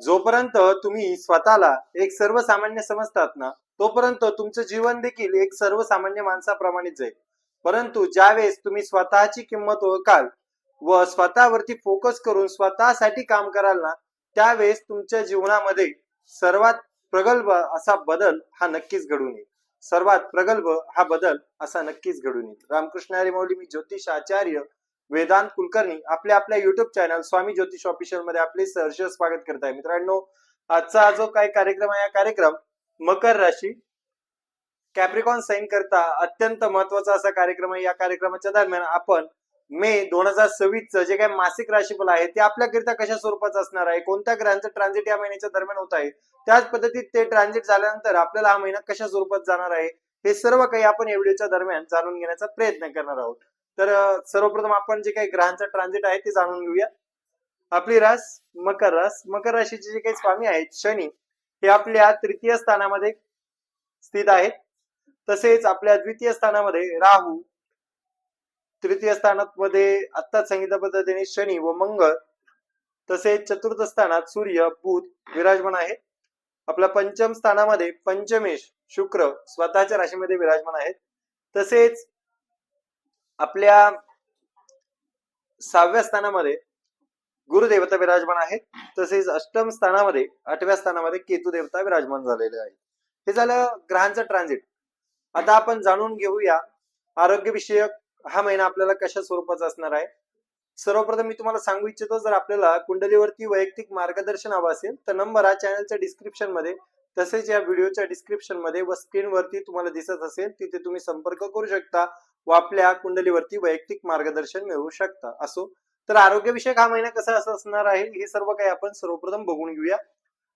जोपर्यंत तुम्ही स्वतःला एक सर्वसामान्य समजतात ना, तोपर्यंत तुमचं जीवन देखील एक सर्वसामान्य माणसाप्रमाणेच जाईल. परंतु ज्यावेळेस तुम्ही स्वतःची किंमत ओळखाल व स्वतःवरती फोकस करून स्वतःसाठी काम कराल ना, त्यावेळेस तुमच्या जीवनामध्ये सर्वात प्रगल्भ असा बदल हा नक्कीच घडून येईल. सर्वात प्रगल्भ हा बदल असा नक्कीच घडून येईल. रामकृष्ण हरी माऊली. मी ज्योतिष आचार्य वेदांत कुलकर्णी आपल्या आपल्या युट्यूब चॅनल स्वामी ज्योतिष ऑफिशियल मध्ये आपले सहर्ष स्वागत करत आहे. मित्रांनो, आजचा जो काही कार्यक्रम आहे, हा कार्यक्रम मकर राशी कॅप्रिकॉन साइन करता अत्यंत महत्वाचा असा कार्यक्रम आहे. या कार्यक्रमाच्या दरम्यान आपण मे 2026 जे काही मासिक राशीफल आहे ते आपल्याकरिता कशा स्वरूपाचं असणार आहे, कोणत्या ग्रहांचं ट्रान्झिट या महिन्याच्या दरम्यान होत आहे, त्याच पद्धतीत ते ट्रान्झिट झाल्यानंतर आपल्याला हा महिना कशा स्वरूपात जाणार आहे, हे सर्व काही आपण या व्हिडिओच्या दरम्यान जाणून घेण्याचा प्रयत्न करणार आहोत. तर सर्वप्रथम आपण जे काही ग्रहांचं ट्रान्झिट आहे ते जाणून घेऊया. आपली रास मकर रास. मकर राशीचे जे काही स्वामी आहेत शनी, हे आपल्या तृतीय स्थानामध्ये स्थित आहेत. तसेच आपल्या द्वितीय स्थानामध्ये राहू, तृतीय स्थानामध्ये आत्ताच सांगितल्या पद्धतीने शनी व मंगळ, तसेच चतुर्थ स्थानात सूर्य बुध विराजमान आहेत. आपल्या पंचम स्थानामध्ये पंचमेश शुक्र स्वतःच्या राशीमध्ये विराजमान आहेत. तसेच आपल्या 6व्या स्थानामध्ये गुरुदेवता विराजमान आहेत. तसेच अष्टम स्थानामध्ये 8व्या स्थानामध्ये केतू देवता विराजमान झालेले आहेत. हे झालं ग्रहांचं ट्रान्झिट. आता आपण जाणून घेऊया आरोग्य विषयक हा महिना आपल्याला कशा स्वरूपाचा असणार आहे. सर्वप्रथम मी तुम्हाला सांगू इच्छितो, जर आपल्याला कुंडलीवरती वैयक्तिक मार्गदर्शन हवं असेल तर नंबर हा चॅनलच्या डिस्क्रिप्शन मध्ये, तसेच या व्हिडिओच्या डिस्क्रिप्शन मध्ये व स्क्रीनवरती तुम्हाला दिसत असेल तिथे तुम्ही संपर्क करू शकता व आपल्या कुंडलीवरती वैयक्तिक मार्गदर्शन मिळवू शकता. असो, तर आरोग्यविषयक हा महिना कसा असणार आहे हे सर्व काही आपण सर्वप्रथम बघून घेऊया.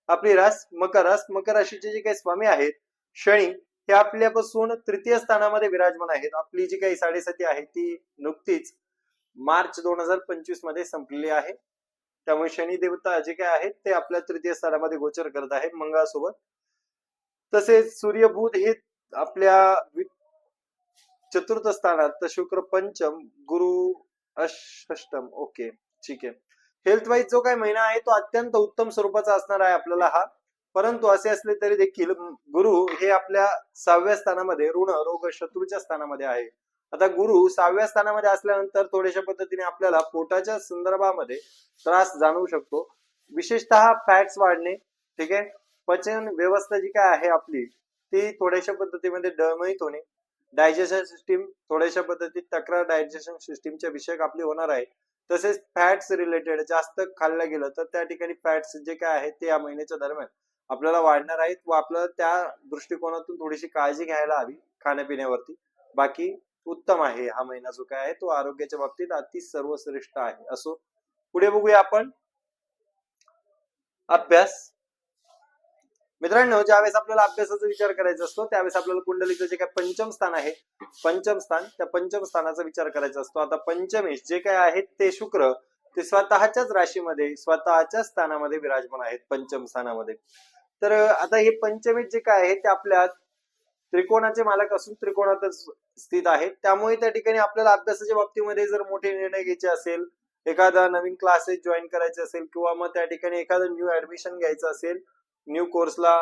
आपली रास मकर रास. मकर राशीचे जे काही स्वामी आहेत शनी, हे आपल्यापासून तृतीय स्थानामध्ये विराजमान आहेत. आपली जी काही साडेसाती आहे ती नुकतीच मार्च 2025 मध्ये संपलेली आहे. त्यामुळे शनी देवता जे काय आहेत ते आपल्या तृतीय स्थानामध्ये गोचर करत आहेत मंगळासोबत. तसेच सूर्य बुध हे आपल्या चतुर्थ स्थानात, तर शुक्र पंचम, गुरु अष्टम. ओके, ठीक आहे. हेल्थ वाईज जो काही महिना आहे तो अत्यंत उत्तम स्वरूपाचा असणार आहे आपल्याला हा. परंतु असे असले तरी देखील गुरु हे आपल्या 6व्या स्थानामध्ये ऋण रोग शत्रूच्या स्थानामध्ये आहे. आता गुरु 6व्या स्थानामध्ये असल्यानंतर थोड्याशा पद्धतीने आपल्याला पोटाच्या संदर्भामध्ये त्रास जाणवू शकतो. विशेषतः फॅट्स वाढणे, ठीक आहे, पचन व्यवस्था जी काय आहे आपली ती थोड्याशा पद्धतीमध्ये डळमळीत होणे, डायजेशन सिस्टीम थोड्याशा पद्धतीत तक्रार डायजेशन सिस्टीमच्या विषयक आपली होणार आहे. तसेच फॅट्स रिलेटेड जास्त खाल्लं गेलं तर त्या ठिकाणी फॅट्स जे काय आहेत ते या महिन्याच्या दरम्यान आपल्याला वाढणार आहेत व आपल्याला त्या दृष्टिकोनातून थोडीशी काळजी घ्यायला हवी खाण्यापिण्यावरती. बाकी उत्तम आहे हा महिना जो काय आहे तो आरोग्याच्या बाबतीत अति सर्वश्रेष्ठ आहे. असो, पुढे बघूया आपण अभ्यास. मित्रांनो, ज्यावेळेस आपल्याला अभ्यासाचा विचार करायचा असतो त्यावेळेस आपल्याला कुंडलीचं जे काही पंचम स्थान आहे, पंचम स्थान, त्या पंचम स्थानाचा विचार करायचा असतो. आता पंचमेश जे काय आहेत ते शुक्र, ते स्वतःच्याच राशीमध्ये स्वतःच्या स्थानामध्ये विराजमान आहेत पंचम स्थानामध्ये. तर आता हे पंचमेश जे काय आहे ते आपल्या त्रिकोणाचे मालक असून त्रिकोणातच स्थित आहेत. त्यामुळे त्या ठिकाणी आपल्याला अभ्यासाच्या बाबतीमध्ये जर मोठे निर्णय घ्यायचे असेल, एखादा नवीन क्लासेस जॉईन करायचे असेल किंवा मग त्या ठिकाणी एखादं न्यू ऍडमिशन घ्यायचं असेल, न्यू कोर्सला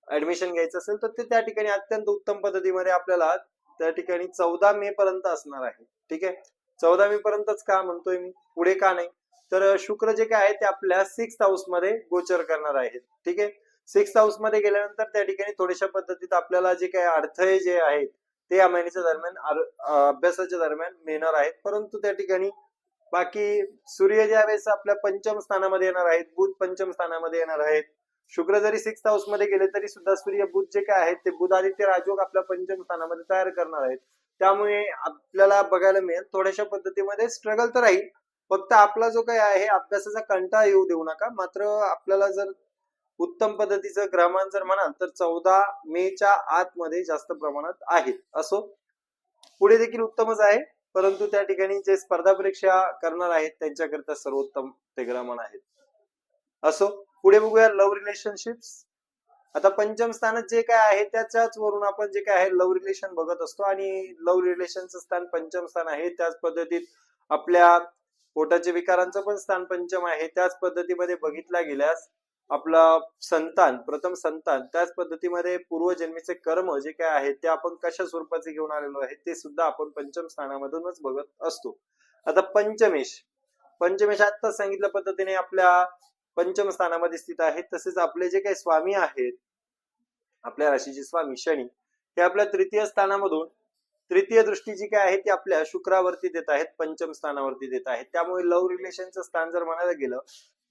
ऍडमिशन घ्यायचं असेल तर ते त्या ठिकाणी अत्यंत उत्तम पद्धतीमध्ये आपल्याला त्या ठिकाणी 14 मे पर्यंत असणार आहे. ठीक आहे, 14 मे पर्यंतच का म्हणतोय मी, पुढे का नाही, तर शुक्र जे काय आहे ते आपल्या 6th हाऊस मध्ये गोचर करणार आहेत. ठीक आहे, 6th हाऊस मध्ये गेल्यानंतर त्या ठिकाणी थोड्याशा पद्धतीत आपल्याला जे काही अडथळे जे आहेत ते या महिन्याच्या दरम्यान अभ्यासाच्या दरम्यान मिळणार आहेत. परंतु त्या ठिकाणी बाकी सूर्य ज्या वेळेस आपल्या पंचम स्थानामध्ये येणार आहेत, बुध पंचम स्थानामध्ये येणार आहेत, शुक्र जरी 6th हाऊस मध्ये गेले तरी सुद्धा सूर्य बुध जे काय आहेत ते बुध आदित्य राजयोग आपल्या पंचम स्थानामध्ये तयार करणार आहेत. त्यामुळे आपल्याला बघायला मिळेल थोड्याशा पद्धतीमध्ये स्ट्रगल तर राहील. फक्त आपला जो काही आहे अभ्यासाचा कंटाळा येऊ देऊ नका. मात्र आपल्याला जर उत्तम पद्धतीचं ग्रहमान जर म्हणाल तर 14 मेच्या आतमध्ये जास्त प्रमाणात आहेत. असो, पुढे देखील उत्तमच आहे, परंतु त्या ठिकाणी जे स्पर्धा परीक्षा करणार आहेत त्यांच्याकरिता सर्वोत्तम ते ग्रहमान आहेत. असो, पुढे बघूया लव्ह रिलेशनशिप्स. आता पंचम स्थानात जे काय आहे त्याच्याच वरून आपण जे काय आहे लव्ह रिलेशन बघत असतो आणि लव्ह रिलेशनचं स्थान पंचम स्थान आहे. त्याच पद्धतीत आपल्या पोटाच्या विकारांचं पण स्थान पंचम आहे. त्याच पद्धतीमध्ये बघितल्या गेल्यास आपला संतान, प्रथम संतान, त्याच पद्धतीमध्ये पूर्वजन्मीचे कर्म जे काय आहेत ते आपण कशा स्वरूपाचे घेऊन आलेलो आहे ते सुद्धा आपण पंचम स्थानामधूनच बघत असतो. आता पंचमेश, पंचमेश आता सांगितल्या पद्धतीने आपल्या पंचम स्थानामध्ये स्थित आहे. तसेच आपले जे काही स्वामी आहेत, आपल्या राशीचे स्वामी शनी, हे आपल्या तृतीय स्थानामधून तृतीय दृष्टी जी काय आहे ती आपल्या शुक्रावरती देत आहेत, पंचम स्थानावरती देत आहेत. त्यामुळे लव्ह रिलेशनचं स्थान जर म्हणायला गेलं,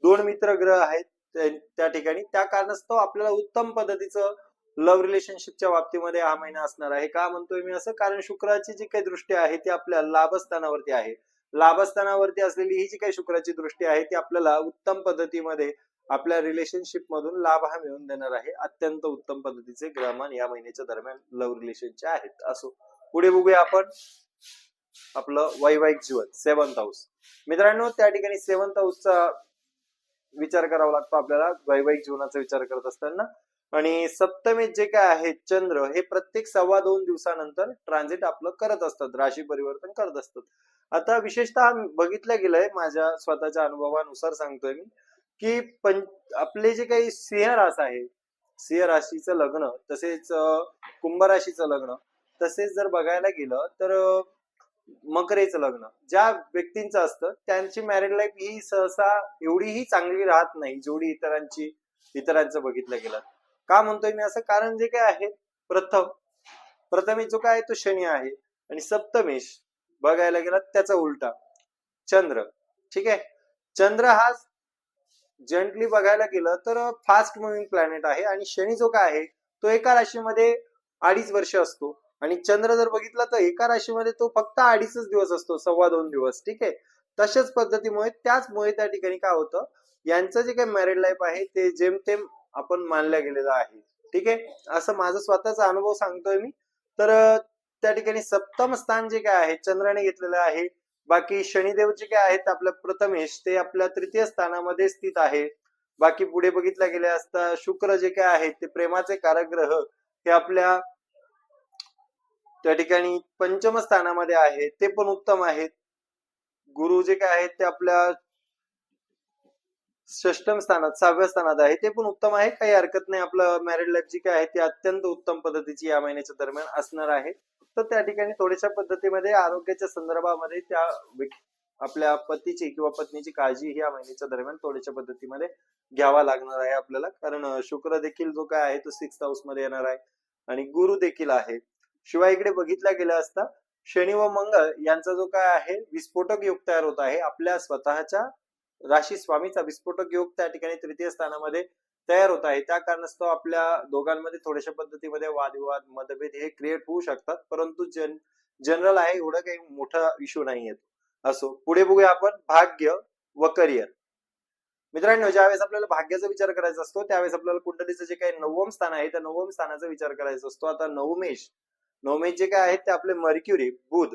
दोन मित्र ग्रह आहेत त्या ठिकाणी, त्या कारणास्तव आपल्याला उत्तम पद्धतीचं लव्ह रिलेशनशिपच्या बाबतीमध्ये हा महिना असणार आहे. का म्हणतोय मी असं? कारण शुक्राची जी काही दृष्टी आहे ती आपल्या लाभस्थानावरती आहे. लाभस्थानावरती असलेली ही जी काही शुक्राची दृष्टी आहे ती आपल्याला उत्तम पद्धतीमध्ये आपल्या रिलेशनशिप मधून लाभ हा मिळवून देणार आहे. अत्यंत उत्तम पद्धतीचे ग्रहमान या महिन्याच्या दरम्यान लव्ह रिलेशनचे आहेत. असो, पुढे बघूया आपण आपलं वैवाहिक जीवन, 7th हाऊस. मित्रांनो, त्या ठिकाणी 7th हाऊसचा विचार करावा लागतो आपल्याला वैवाहिक जीवनाचा विचार करत असताना. आणि सप्तमीत जे काय आहे चंद्र, हे प्रत्येक 2.25 दिवसानंतर ट्रान्झिट आपलं करत असतात, राशी परिवर्तन करत असतात. आता विशेषतः बघितलं गेलंय, माझ्या स्वतःच्या अनुभवानुसार सांगतोय मी, की आपले जे काही सिंह रास आहे, सिंह राशीचं लग्न, तसेच कुंभ राशीचं लग्न, तसेच जर बघायला गेलं तर मकरेचं लग्न ज्या व्यक्तींचं असतं त्यांची मॅरिड लाईफ ही सहसा एवढीही चांगली राहत नाही जेवढी इतरांचं बघितलं गेलं. का म्हणतोय मी असं? कारण जे काय आहे, प्रथमेश जो काय आहे तो शनी आहे, आणि सप्तमेश बघायला गेला त्याचा उलटा चंद्र. ठीक आहे, चंद्र हा जंटली बघायला गेलं तर फास्ट मुव्हिंग प्लॅनेट आहे, आणि शनी जो काय आहे तो एका राशीमध्ये 2.5 वर्ष असतो, आणि चंद्र जर बघितला तर एका राशीमध्ये तो फक्त 2.5 दिवस असतो, 2.25 दिवस. ठीक आहे, तशाच पद्धतीमुळे त्याचमुळे त्या ठिकाणी काय होतं, यांचं जे काही मॅरिड लाईफ आहे ते जेमतेम आपण मानल्या गेलेलं आहे. ठीक आहे, असं माझा स्वतःचा अनुभव सांगतोय मी. तर त्या ठिकाणी सप्तम स्थान जे काय आहे चंद्राने घेतलेलं आहे. बाकी शनिदेव जे काय आहेत आपल्या प्रथमेश, ते आपल्या तृतीय स्थानामध्ये स्थित आहे. बाकी पुढे बघितलं गेले असता शुक्र जे काय आहेत ते प्रेमाचे कारक ग्रह, हे आपल्या त्या ठिकाणी पंचम स्थानामध्ये आहे, ते पण उत्तम आहेत. गुरु जे काय आहेत ते आपल्या षष्टम स्थानात, 6व्या स्थानात आहे, ते पण उत्तम आहे, काही हरकत नाही. आपलं मॅरिड लाईफ जी काय आहे ती अत्यंत उत्तम पद्धतीची या महिन्याच्या दरम्यान असणार आहे. तर त्या ठिकाणी थोड्याशा पद्धतीमध्ये आरोग्याच्या संदर्भामध्ये त्या आपल्या पतीची किंवा पत्नीची काळजी ही या महिन्याच्या दरम्यान थोड्याशा पद्धतीमध्ये घ्यावा लागणार आहे आपल्याला. कारण शुक्र देखील जो काय आहे तो 6th हाऊस मध्ये येणार आहे, आणि गुरु देखील आहे. शिवाय इकडे बघितला गेला असता शनी व मंगळ यांचा जो काय आहे विस्फोटक योग तयार होत आहे. आपल्या स्वतःच्या राशी स्वामीचा विस्फोटक योग त्या ठिकाणी तृतीय स्थानामध्ये तयार होत आहे. त्या कारणास्तव आपल्या दोघांमध्ये थोड्याशा पद्धतीमध्ये वादविवाद, मतभेद हे क्रिएट होऊ शकतात, परंतु जनरल आहे, एवढा काही मोठा इश्यू नाही येतो. असो, पुढे बघूया आपण भाग्य व करिअर. मित्रांनो, ज्यावेळेस आपल्याला भाग्याचा विचार करायचा असतो त्यावेळेस आपल्याला कुंडलीचं जे काही 9वं स्थान आहे त्या 9वं स्थानाचा विचार करायचा असतो. आता नवमेश जे काय आहेत ते आपले मर्क्युरी, बुध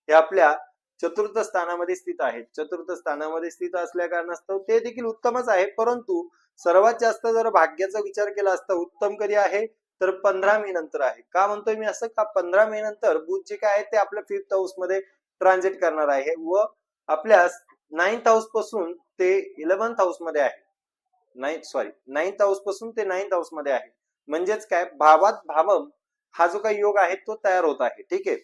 हे आपल्या चतुर्थ स्थानामध्ये स्थित आहेत. चतुर्थ स्थानामध्ये स्थित असल्या कारणास्तव ते देखील उत्तमच आहे, परंतु सर्वात जास्त जर भाग्याचा विचार केला असता उत्तम कधी आहे तर 15 मे नंतर आहे. का म्हणतोय मी असं? का 15 मे नंतर बुध जे काय आहे ते आपल्या 5th हाऊस मध्ये ट्रान्झिट करणार आहे, व आपल्या 9th हाऊस पासून ते 11th हाऊस मध्ये आहे. 9th हाऊस पासून ते 9th हाऊस मध्ये आहे. म्हणजेच काय, भावात भावम हा जो काही योग आहे तो तयार होत आहे. ठीक आहे,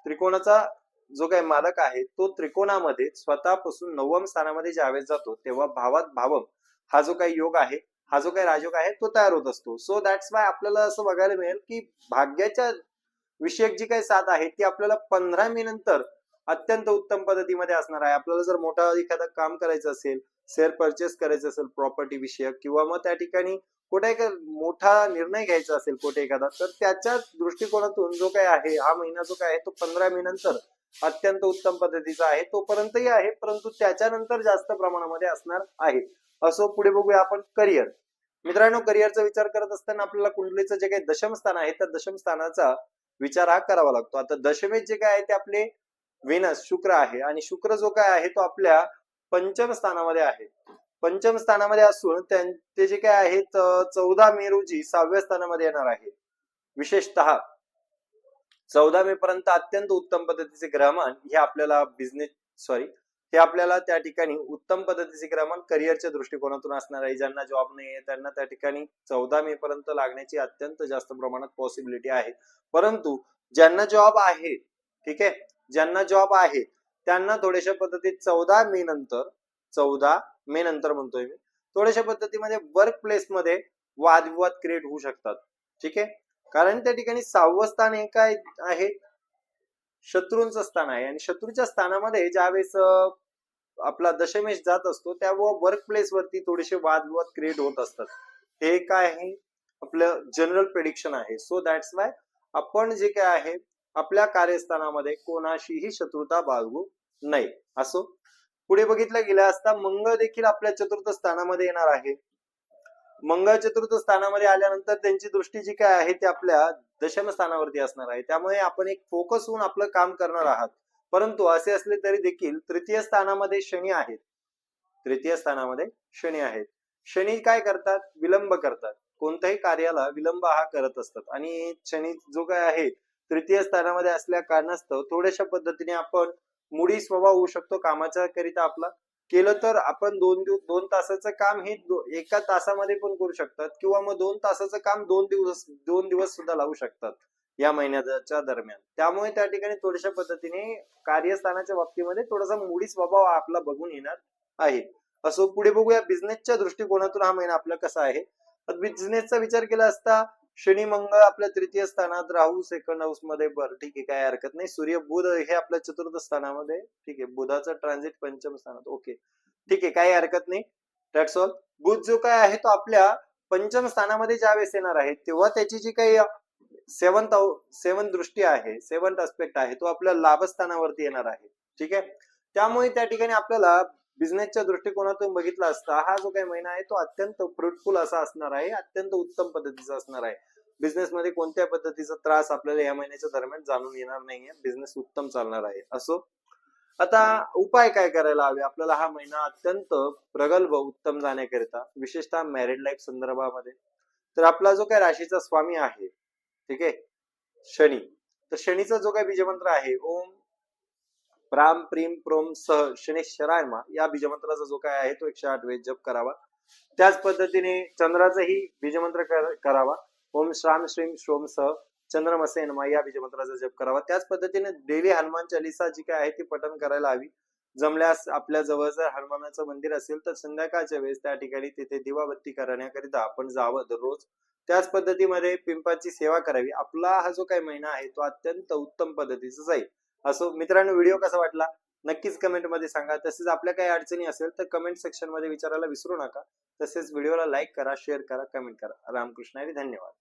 त्रिकोणाचा जो काही मालक आहे तो त्रिकोणामध्ये स्वतःपासून 9व्या स्थानामध्ये ज्यावेळेस जातो तेव्हा भावात भावम हा जो काही योग आहे, हा जो काही राजयोग आहे तो तयार होत असतो. सो दॅट्स वाय आपल्याला असं बघायला मिळेल की भाग्याच्या विषयक जी काही साथ आहे ती आपल्याला 15 मे नंतर अत्यंत उत्तम पद्धतीमध्ये असणार आहे. आपल्याला जर मोठा एखादं काम करायचं असेल, शेअर परचेस करायचं असेल प्रॉपर्टी विषयक, किंवा मग त्या ठिकाणी कुठे एक मोठा निर्णय घ्यायचा असेल कुठे एखादा, तर त्याच्या दृष्टिकोनातून जो काही आहे हा महिना जो काय आहे तो 15 मे नंतर अत्यंत उत्तम पद्धतीचा आहे. तोपर्यंतही आहे, परंतु त्याच्यानंतर जास्त प्रमाणामध्ये असणार आहे. असो, पुढे बघूया आपण करिअर. मित्रांनो, करिअरचा विचार करत असताना आपल्याला कुंडलीचं जे काही दशम स्थान आहे त्या दशम स्थानाचा विचार हा करावा लागतो. आता दशमेत जे काय आहे ते आपले व्हेनस, शुक्र आहे, आणि शुक्र जो काय आहे तो आपल्या पंचम स्थानामध्ये आहे. पंचम स्थानामध्ये असून ते जे काय आहेत 14 मे रोजी 6व्या स्थानामध्ये येणार आहे. विशेषतः 14 मे पर्यंत अत्यंत उत्तम पद्धतीचे ग्रहमान हे आपल्याला हे आपल्याला त्या ठिकाणी उत्तम पद्धतीचे क्रमांक करिअरच्या दृष्टिकोनातून असणार आहे. ज्यांना जॉब नाही आहे त्यांना त्या ठिकाणी 14 मे पर्यंत लागण्याची अत्यंत जास्त प्रमाणात पॉसिबिलिटी आहे. परंतु ज्यांना जॉब आहे, ठीक आहे, ज्यांना जॉब आहे त्यांना थोड्याशा पद्धतीत 14 मे नंतर म्हणतोय मी, थोड्याशा पद्धतीमध्ये वर्क प्लेस मध्ये वादविवाद क्रिएट होऊ शकतात. ठीक आहे, कारण त्या ठिकाणी 6वं स्थान हे काय आहे, शत्रूंचं स्थान आहे. आणि शत्रूच्या स्थानामध्ये ज्यावेळेस आपला दशमेश जात असतो त्यावेळेस वर्क प्लेस वरती थोडेसे वादविवाद क्रिएट होत असतात. हे काय आहे, आपलं जनरल प्रेडिक्शन आहे. सो दॅट्स वाय आपण जे काय आहे आपल्या कार्यस्थानामध्ये कोणाशीही शत्रुता बाळगू नये. असो, पुढे बघितलं गेलं असता मंगळ देखील आपल्या चतुर्थ स्थानामध्ये येणार आहे. मंगळ चतुर्थ स्थानामध्ये आल्यानंतर त्यांची दृष्टी जी काय आहे ती आपल्या दशम स्थानावरती असणार आहे. त्यामुळे आपण एक फोकस होऊन आपलं काम करणार आहात. परंतु असे असले तरी देखील तृतीय स्थानामध्ये शनी आहेत. तृतीय स्थानामध्ये शनी आहेत. शनी काय करतात, विलंब करतात. कोणत्याही कार्याला विलंब हा करत असतात. आणि शनी जो काय आहे तृतीय स्थानामध्ये असल्या कारणास्तव थोड्याशा पद्धतीने आपण मुडी स्वभाव होऊ शकतो कामाच्या करिता. आपला केलं तर आपण 2 तासाचं काम हे 1 तासामध्ये पण करू शकतात, किंवा मग 2 तासाचं काम 2 दिवस सुद्धा लावू शकतात या महिन्याच्या दरम्यान. त्यामुळे त्या ठिकाणी थोड्याशा पद्धतीने कार्यस्थानाच्या बाबतीमध्ये थोडासा मुडी स्वभाव आपला बघून येणार आहे. असो, पुढे बघूया बिझनेसच्या दृष्टिकोनातून हा महिना आपला कसा आहे. बिझनेसचा विचार केला असता शनी मंगळ आपल्या तृतीय स्थानात, राहू सेकंड हाऊस मध्ये, बरं ठीक आहे, काय हरकत नाही. सूर्य बुध हे आपल्या चतुर्थ स्थानामध्ये, ठीक आहे, बुधाचा ट्रान्झिट पंचम स्थानात, ओके ठीक आहे, काही हरकत नाही. That's all. बुध जो काय आहे तो आपल्या पंचम स्थानामध्ये ज्यावेळेस येणार आहे तेव्हा त्याची जी काही सेवन दृष्टी आहे, 7th अस्पेक्ट आहे, तो आपल्या लाभस्थानावरती येणार आहे. ठीक आहे, त्यामुळे त्या ठिकाणी आपल्याला बिझनेसच्या दृष्टिकोनातून बघितला असता हा जो काही महिना आहे तो अत्यंत फ्रुटफुल असा असणार आहे, अत्यंत उत्तम पद्धतीचा असणार आहे. बिझनेस मध्ये कोणत्या पद्धतीचा त्रास आपल्याला या महिन्याच्या दरम्यान जाणून येणार नाहीये. बिझनेस उत्तम चालणार आहे. असो, आता उपाय काय करायला हवे आपल्याला हा महिना अत्यंत प्रगल्भ उत्तम जाण्याकरिता, विशेषतः मॅरिड लाईफ संदर्भामध्ये. तर आपला जो काही राशीचा स्वामी आहे, ठीक आहे, शनी, तर शनीचा जो काही बीजमंत्र आहे ओम प्राम प्रीम प्रोम सह शनेश्वराय मा, या बीजमंत्राचा जो काय आहे तो 108 वेळेस जप करावा. त्याच पद्धतीने चंद्राचाही बीजमंत्र करावा. ओम श्राम श्रीम श्रोम सह चंद्रमसे नमः या बीजमंत्राचा जप करावा. त्याच पद्धतीने डेली हनुमान चालीसा जी काय आहे ती पठण करायला हवी. जमल्यास आपल्या जवळ जर हनुमानाचं मंदिर असेल तर संध्याकाळच्या वेळेस त्या ठिकाणी तिथे दिवाबत्ती करण्याकरिता आपण जावं दररोज. त्याच पद्धतीमध्ये पिंपाची सेवा करावी. आपला हा जो काही महिना आहे तो अत्यंत उत्तम पद्धतीचा जाईल. असो मित्रांनो, व्हिडिओ कसा वाटला नक्कीच कमेंट मध्ये सांगा. तसेच आपल्या काही अडचणी असेल तर कमेंट सेक्शन मध्ये विचारायला विसरू नका. तसेच व्हिडिओला लाईक करा, शेअर करा, कमेंट करा. रामकृष्ण हरी, धन्यवाद.